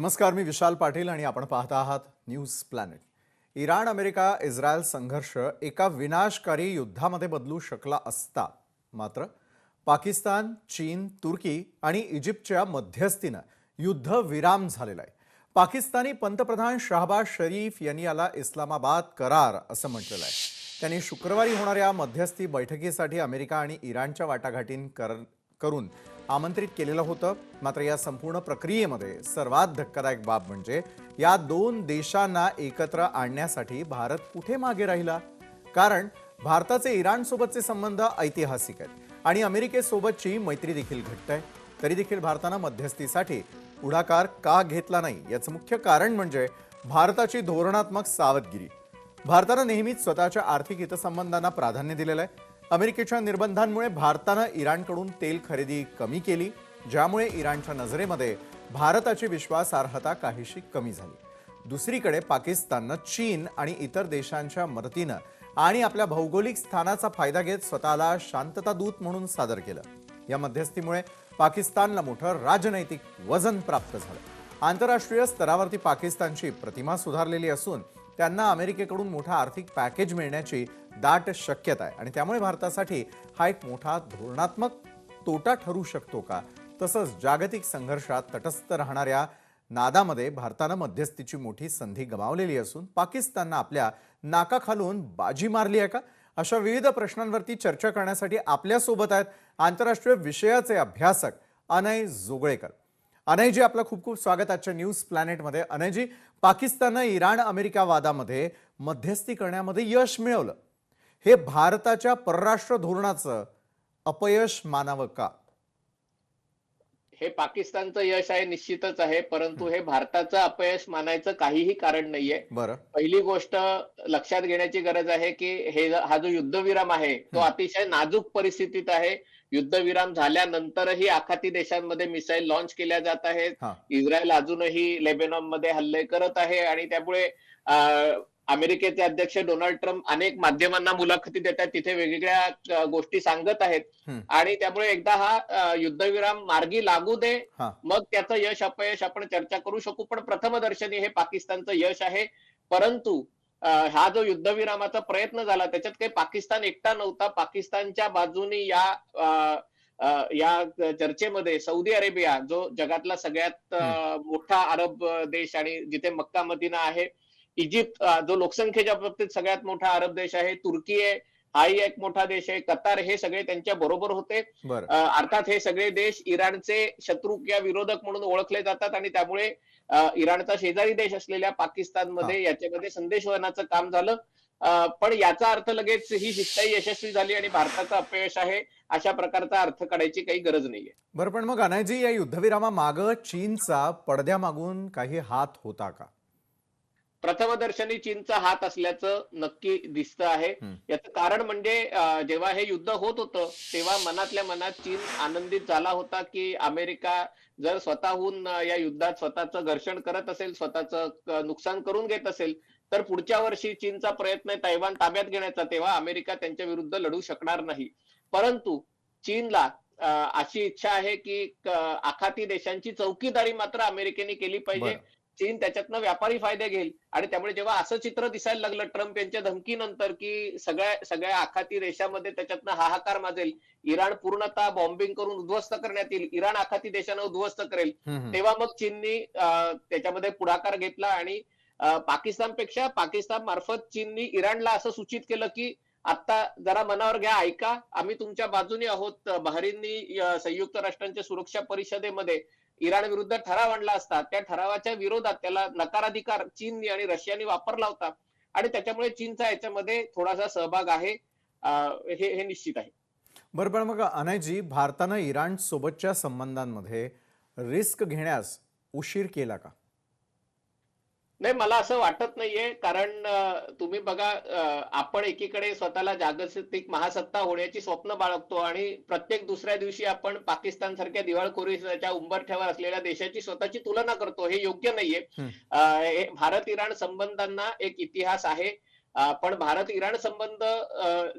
नमस्कार, मी विशाल पाटील आणि आपण पाहता आहात news planet. Iran America Israel संघर्ष एका विनाशकारी युद्धामध्ये बदलू शकला असता, मात्र पाकिस्तान, चीन, तुर्की आणि इजिप्तच्या मध्यस्थीनं युद्ध विराम झालेला आहे. पाकिस्तानी पंतप्रधान शहबाज शरीफ यांनी याला इस्लामाबाद करार असं म्हटलेलं आहे. त्यांनी शुक्रवारी होणाऱ्या मध्यस्थी बैठकीसाठी अमेरिका आणि इराणच्या करून आमंत्रित केलेलं होतं. मात्र या संपूर्ण प्रक्रियेमध्ये सर्वात धक्कादायक बाब म्हणजे या दोन देशांना एकत्र आणण्यासाठी भारत कुठे मागे राहिला. कारण भारताचे इराणसोबतचे संबंध ऐतिहासिक आहेत आणि अमेरिकेसोबतची मैत्री देखील घट्ट आहे. तरी देखील भारतानं मध्यस्थीसाठी पुढाकार का घेतला नाही याचं मुख्य कारण म्हणजे भारताची धोरणात्मक सावधगिरी. भारतानं नेहमीच स्वतःच्या आर्थिक हितसंबंधांना प्राधान्य दिलेलं आहे. अमेरिकेच्या निर्बंधांमुळे भारतानं इराणकडून तेल खरेदी कमी केली, ज्यामुळे इराणच्या नजरेमध्ये भारताची विश्वासार्हता काहीशी कमी झाली. दुसरीकडे पाकिस्ताननं चीन आणि इतर देशांच्या मदतीनं आणि आपल्या भौगोलिक स्थानाचा फायदा घेत स्वतःला शांतता दूत म्हणून सादर केलं. या मध्यस्थीमुळे पाकिस्तानला मोठं राजनैतिक वजन प्राप्त झालं. आंतरराष्ट्रीय स्तरावरती पाकिस्तानची प्रतिमा सुधारलेली असून त्यांना अमेरिकेकडून मोठा आर्थिक पॅकेज मिळण्याची दाट शक्यता आहे आणि त्यामुळे भारतासाठी हा एक मोठा धोरणात्मक तोटा ठरू शकतो का. तसंच जागतिक संघर्षात तटस्थ राहणाऱ्या नादामध्ये भारतानं मध्यस्थीची मोठी संधी गमावलेली असून पाकिस्ताननं आपल्या नाकाखालून बाजी मारली आहे का. अशा विविध प्रश्नांवरती चर्चा करण्यासाठी आपल्यासोबत आहेत आंतरराष्ट्रीय विषयाचे अभ्यासक अनय जोगळेकर. अनयजी, आपलं खूप खूप स्वागत आजच्या न्यूज प्लॅनेटमध्ये. अनयजी, पाकिस्ताननं इराण अमेरिका वादामध्ये मध्यस्थी करण्यामध्ये यश मिळवलं, हे भारताच्या परराष्ट्र धोरणाचं अपयश मानावं का? हे पाकिस्तानचं यश आहे, निश्चितच आहे, परंतु हे भारताचं अपयश मानायचं काहीही कारण नाहीये. बरं. पहिली गोष्ट लक्षात घेण्याची गरज आहे की हा जो युद्धविराम आहे तो अतिशय नाजूक परिस्थितीत आहे. युद्धविराम झाल्यानंतरही आखाती देशांमध्ये मिसाईल लॉन्च केल्या जात आहेत. हां. इस्रायल अजूनही लेबेनॉनमध्ये हल्ले करत आहे आणि त्यामुळे अमेरिकेचे अध्यक्ष डोनाल्ड ट्रम्प अनेक माध्यमांना मुलाखती देतात, तिथे वेगवेगळ्या गोष्टी सांगत आहेत आणि त्यामुळे एकदा हा युद्धविराम मार्गी लागू दे, हां. मग त्याचं यश अपयश आपण चर्चा करू शकू. पण प्रथमदर्शनी हे पाकिस्तानचं यश आहे. परंतु हा जो युद्धविरामाचा प्रयत्न झाला त्याच्यात काही पाकिस्तान एकटा नव्हता. पाकिस्तानच्या बाजूने या चर्चेमध्ये सौदी अरेबिया, जो जगातला सगळ्यात मोठा अरब देश आणि जिथे मक्का मदिना आहे, इजिप्त, जो लोकसंख्येच्या बाबतीत सगळ्यात मोठा अरब देश आहे, तुर्की आहे, हाही एक मोठा देश आहे, कतार, हे सगळे त्यांच्या बरोबर होते. बरं. अर्थात हे सगळे देश इराणचे शत्रू किंवा विरोधक म्हणून ओळखले जातात आणि त्यामुळे इराणचा शेजारी देश असलेल्या पाकिस्तानमध्ये याच्यामध्ये संदेशवहनाचं काम झालं. पण याचा अर्थ लगेच ही शिष्टाई यशस्वी झाली आणि भारताचं अपयश आहे अशा प्रकारचा अर्थ काढायची काही गरज नाहीये. बरं, पण मग अनयजी, या युद्धविरामामागं चीनचा पडद्यामागून काही हात होता का? प्रथमदर्शनी चीनचा हात असल्याचं नक्की दिसतं आहे. याचं कारण म्हणजे जेव्हा हे युद्ध होत होतं तेव्हा मनातल्या मनात चीन आनंदित झाला होता की अमेरिका जर स्वतःहून या युद्धात स्वतःचं घर्षण करत असेल, स्वतःचं नुकसान करून घेत असेल, तर पुढच्या वर्षी चीनचा प्रयत्न आहे तैवान ताब्यात घेण्याचा, तेव्हा अमेरिका त्यांच्या विरुद्ध लढू शकणार नाही. परंतु चीनला अशी इच्छा आहे की आखाती देशांची चौकीदारी मात्र अमेरिकेने केली पाहिजे. चीन त्याच्यातनं व्यापारी फायदे घेईल आणि त्यामुळे जेव्हा असं चित्र दिसायला लागलं ट्रम्प यांच्या धमकीनंतर की सगळ्या आखाती देशामध्ये त्याच्यातनं हाहाकार माजेल, इराण पूर्णतः बॉम्बिंग करून उद्ध्वस्त करण्यात येईल, इराण आखाती देशांना उद्ध्वस्त करेल, तेव्हा मग चीननी त्याच्यामध्ये पुढाकार घेतला आणि पाकिस्तान मार्फत चीननी इराणला असं सूचित केलं की आता जरा मनावर घ्या, ऐका, आम्ही तुमच्या बाजूने आहोत. बहरीननी संयुक्त राष्ट्रांच्या सुरक्षा परिषदेमध्ये इराण विरुद्ध ठराव आणला असता, त्या ठरावाच्या विरोधात त्याला नकाराधिकार चीननी आणि रशियानी वापरला होता आणि त्याच्यामुळे चीनचा याच्यामध्ये थोडासा सहभाग आहे, हे निश्चित आहे. बरं, पण मग अनयजी, भारतानं इराण सोबतच्या संबंधांमध्ये रिस्क घेण्यास उशीर केला का? नाही, मला असं वाटत नाहीये. कारण तुम्ही बघा, आपण एकीकडे स्वतःला जागतिक महासत्ता होण्याची स्वप्न बाळगतो आणि प्रत्येक दुसऱ्या दिवशी आपण पाकिस्तान सारख्या दिवाळखोरीच्या उंबरठ्यावर असलेल्या देशाची स्वतःची तुलना करतो. हे योग्य नाहीये. भारत इराण संबंधांना एक इतिहास आहे. पण भारत इराण संबंध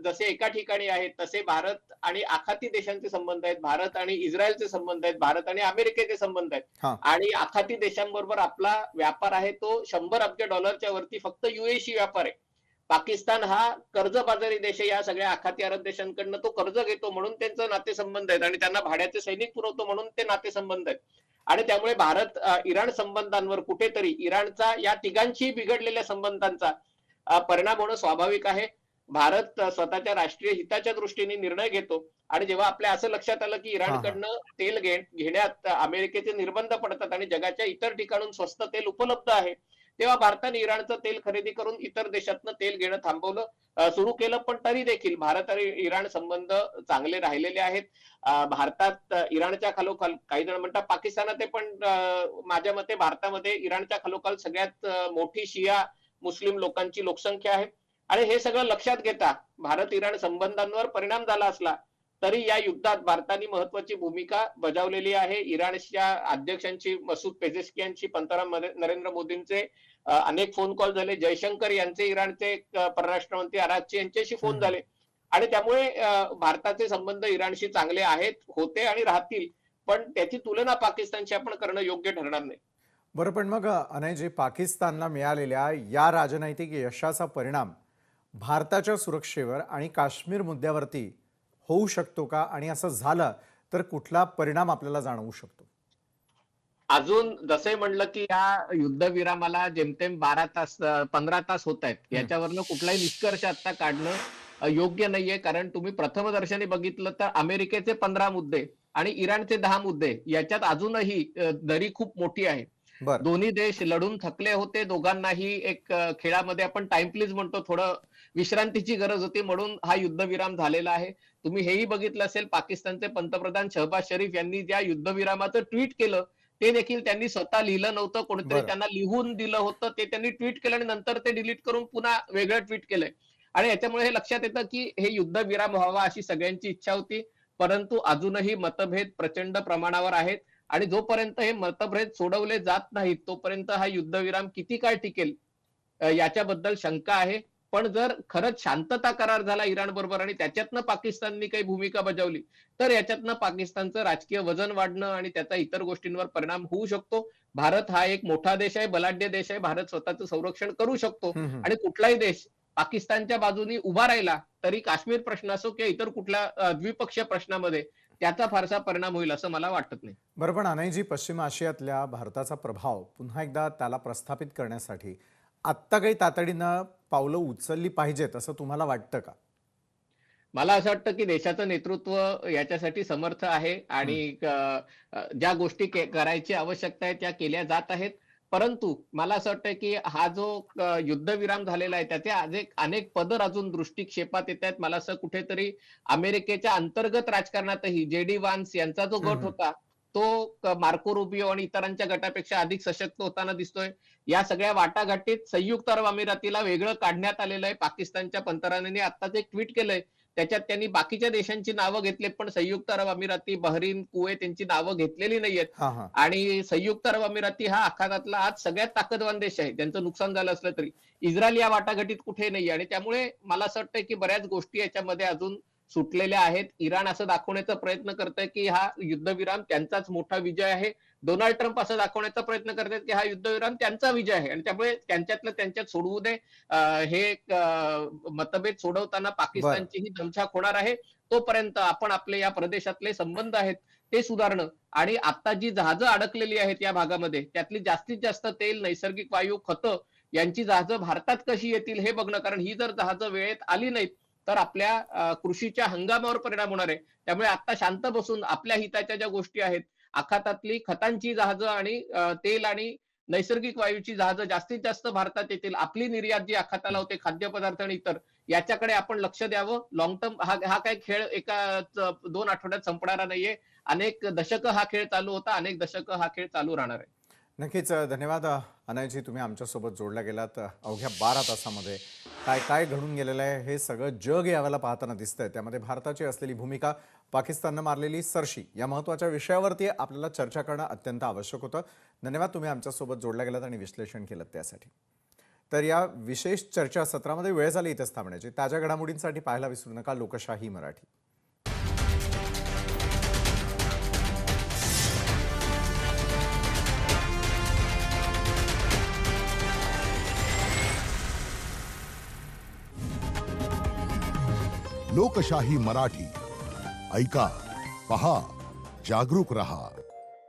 जसे एका ठिकाणी आहेत तसे भारत आणि आखाती देशांचे संबंध आहेत, भारत आणि इस्रायलचे संबंध आहेत, भारत आणि अमेरिकेचे संबंध आहेत. हां. आणि आखाती देशांबरोबर आपला व्यापार आहे तो 100 अब्ज डॉलरच्या वरती फक्त यूएशी व्यापार आहे. पाकिस्तान हा कर्जबाजारी देश आहे. या सगळ्या आखाती अरब देशांकडनं तो कर्ज घेतो म्हणून त्यांचे नातेसंबंध आहेत आणि त्यांना भाड्याचे सैनिक पुरवतो म्हणून ते नातेसंबंध आहेत. आणि त्यामुळे भारत इराण संबंधांवर कुठेतरी इराणचा या तिघांशी बिघडलेल्या संबंधांचा परिणाम होणं स्वाभाविक आहे. भारत स्वतःच्या राष्ट्रीय हिताच्या दृष्टीने निर्णय घेतो आणि जेव्हा आपल्या असं लक्षात आलं की हां, हां. इराणकडनं तेल घेण्यात अमेरिकेचे निर्बंध पडतात आणि जगाच्या इतर ठिकाणून स्वस्त तेल उपलब्ध आहे, तेव्हा भारताने इराणचं तेल खरेदी करून इतर देशातनं तेल घेणं थांबवलं, सुरू केलं. पण तरी देखील भारत आणि इराण संबंध चांगले राहिलेले आहेत. भारतात इराणच्या खालोखाल काही जण म्हणतात पाकिस्तानात आहे, पण माझ्या मते भारतामध्ये इराणच्या खालोखाल सगळ्यात मोठी शिया मुस्लिम लोकांची लोकसंख्या आहे. आणि हे सगळं लक्षात घेता भारत इराण संबंधांवर परिणाम झाला असला तरी या युद्धात भारताने महत्वाची भूमिका बजावलेली आहे. इराणच्या अध्यक्षांची मसूद पेझेशकियांशी पंतप्रधान नरेंद्र मोदींचे अनेक फोन कॉल झाले. जयशंकर यांचे इराणचे परराष्ट्र मंत्री अरागची यांच्याशी हं, फोन हं. झाले. आणि त्यामुळे भारताचे संबंध इराणशी चांगले आहेत, होते आणि राहतील. पण त्याची तुलना पाकिस्तानशी आपण करणं योग्य ठरणार नाही. बरं, पण मग अनयजी, पाकिस्तानला मिळालेल्या या राजनैतिक यशाचा परिणाम भारताच्या सुरक्षेवर आणि काश्मीर मुद्द्यावरती होऊ शकतो का? आणि असं झालं तर कुठला परिणाम आपल्याला जाणवू शकतो? अजून जसे म्हणलं की या युद्धविरामाला जेमतेम 12 तास 15 तास होत आहेत. हं. याच्यावरनं कुठलाही निष्कर्ष आता काढणं योग्य नाहीये. कारण तुम्ही प्रथमदर्शनी बघितलं तर अमेरिकेचे 15 मुद्दे आणि इराणचे 10 मुद्दे याच्यात अजूनही दरी खूप मोठी आहे. बरं. दोन्ही देश लढून थकले होते. दोघांनाही एक खेळामध्ये आपण टाइम प्लीज म्हणतो, थोडं विश्रांतीची गरज होती म्हणून हा युद्धविराम झालेला आहे. तुम्ही हेही बघितलं असेल पाकिस्तानचे पंतप्रधान शहबाज शरीफ यांनी ज्या युद्धविरामाचं ट्विट केलं ते देखील त्यांनी स्वतः लिहिलं नव्हतं. कोणीतरी बरं. त्यांना लिहून दिलं होतं. ते त्यांनी ट्विट केलं आणि नंतर ते डिलीट करून पुन्हा वेगळं ट्विट केलंय. आणि याच्यामुळे हे लक्षात येतं की हे युद्धविराम व्हावा अशी सगळ्यांची इच्छा होती. परंतु अजूनही मतभेद प्रचंड प्रमाणावर आहेत आणि जोपर्यंत हे मतभेद सोडवले जात नाहीत तोपर्यंत हा युद्धविराम किती काळ टिकेल याच्याबद्दल शंका आहे. पण जर खरंच शांतता करार झाला इराण बरोबर आणि त्याच्यातनं पाकिस्ताननी काही भूमिका बजावली तर याच्यातनं पाकिस्तानचं राजकीय वजन वाढणं आणि त्याचा इतर गोष्टींवर परिणाम होऊ शकतो. भारत हा एक मोठा देश आहे, बलाढ्य देश आहे. भारत स्वतःचं संरक्षण करू शकतो हं, हं. आणि कुठलाही देश पाकिस्तानच्या बाजूनी उभा राहिला तरी काश्मीर प्रश्न असो किंवा इतर कुठल्या द्विपक्षीय प्रश्नामध्ये त्याचा फारसा परिणाम होईल असं मला वाटत नाही. बरं, पण अनयजी, पश्चिम आशियातल्या भारताचा प्रभाव पुन्हा एकदा त्याला प्रस्थापित करण्यासाठी आत्ता काही तातडीनं पावलं उचलली पाहिजेत असं तुम्हाला वाटतं का? मला असं वाटतं की देशाचं नेतृत्व याच्यासाठी समर्थ आहे आणि हं. ज्या गोष्टी करायची आवश्यकता आहे त्या केल्या जात आहेत. परंतु मला असं वाटतं की हा जो युद्धविराम झालेला आहे त्याचे अनेक पदर अजून दृष्टिक्षेपात येत आहेत. मला असं कुठेतरी अमेरिकेच्या अंतर्गत राजकारणातही जे.डी. व्हान्स यांचा जो हं, गट हं. होता तो मार्को रुबियो आणि इतरांच्या गटापेक्षा अधिक सशक्त होताना दिसतोय. या सगळ्या वाटाघाटीत संयुक्त अरब अमिरातीला वेगळं काढण्यात आलेलं आहे. पाकिस्तानच्या पंतप्रधानांनी आत्ताच एक ट्विट केलंय. त्याच्यात त्यांनी बाकीच्या देशांची नावं घेतलीत, पण संयुक्त अरब अमिराती, बहरीन, कुवेत यांची नावं घेतलेली नाहीयेत. हां, हां. आणि संयुक्त अरब अमिराती हा आखातातला आज सगळ्यात ताकदवान देश आहे. त्यांचं नुकसान झालं असलं तरी. इस्रायल या वाटाघाटीत कुठे नाहीये आणि त्यामुळे मला असं वाटतंय की बऱ्याच गोष्टी याच्यामध्ये अजून सुटलेल्या आहेत. इराण असं दाखवण्याचा प्रयत्न करतंय की हा युद्धविराम त्यांचाच मोठा विजय आहे. डोनाल्ड ट्रम्प असं दाखवण्याचा प्रयत्न करतात की हा युद्धविराम त्यांचा विजय आहे आणि त्यामुळे त्यांच्यातलं त्यांच्यात सोडवू नये. हे एक मतभेद सोडवताना बरं. पाकिस्तानची ही दमछाक होणार आहे. तोपर्यंत आपण आपले या प्रदेशातले संबंध आहेत ते सुधारणं आणि आता जी जहाजं अडकलेली आहेत या भागामध्ये त्यातली जास्तीत जास्त तेल, नैसर्गिक वायू, खतं यांची जहाजं भारतात कशी येतील हे बघणं. कारण ही जर जहाजं वेळेत आली नाहीत तर आपल्या कृषीच्या हंगामावर परिणाम होणार आहे. त्यामुळे आता शांत बसून आपल्या हिताच्या ज्या गोष्टी आहेत, आखातातली खतांची जहाजं आणि तेल आणि नैसर्गिक वायूची जहाजं जास्तीत जास्त भारतात येतील. आपली निर्यात जी आखाताला होते खाद्यपदार्थ आणि इतर याच्याकडे आपण लक्ष द्यावं. लाँग टर्म हा काही खेळ एका 2 आठवड्यात संपणारा नाहीये. अनेक दशकं हा खेळ चालू होता. अनेक दशकं हा खेळ चालू राहणार आहे. नक्कीच. धन्यवाद अनयजी, तुम्ही आमच्यासोबत जोडल्या गेलात. अवघ्या 12 तासामध्ये काय काय घडून गेलेलं आहे हे सगळं जग यावेळेला पाहताना दिसतंय. त्यामध्ये भारताची असलेली भूमिका, पाकिस्ताननं मारलेली सरशी या महत्त्वाच्या विषयावरती आपल्याला चर्चा करणं अत्यंत आवश्यक होतं. धन्यवाद, तुम्ही आमच्यासोबत जोडल्या गेलात आणि विश्लेषण केलं त्यासाठी. तर या विशेष चर्चासत्रामध्ये वेळ झाली इथेच थांबण्याची. ताज्या घडामोडींसाठी पाहायला विसरू नका लोकशाही मराठी. लोकशाही मराठी ऐका, पहा, जागरूक रहा.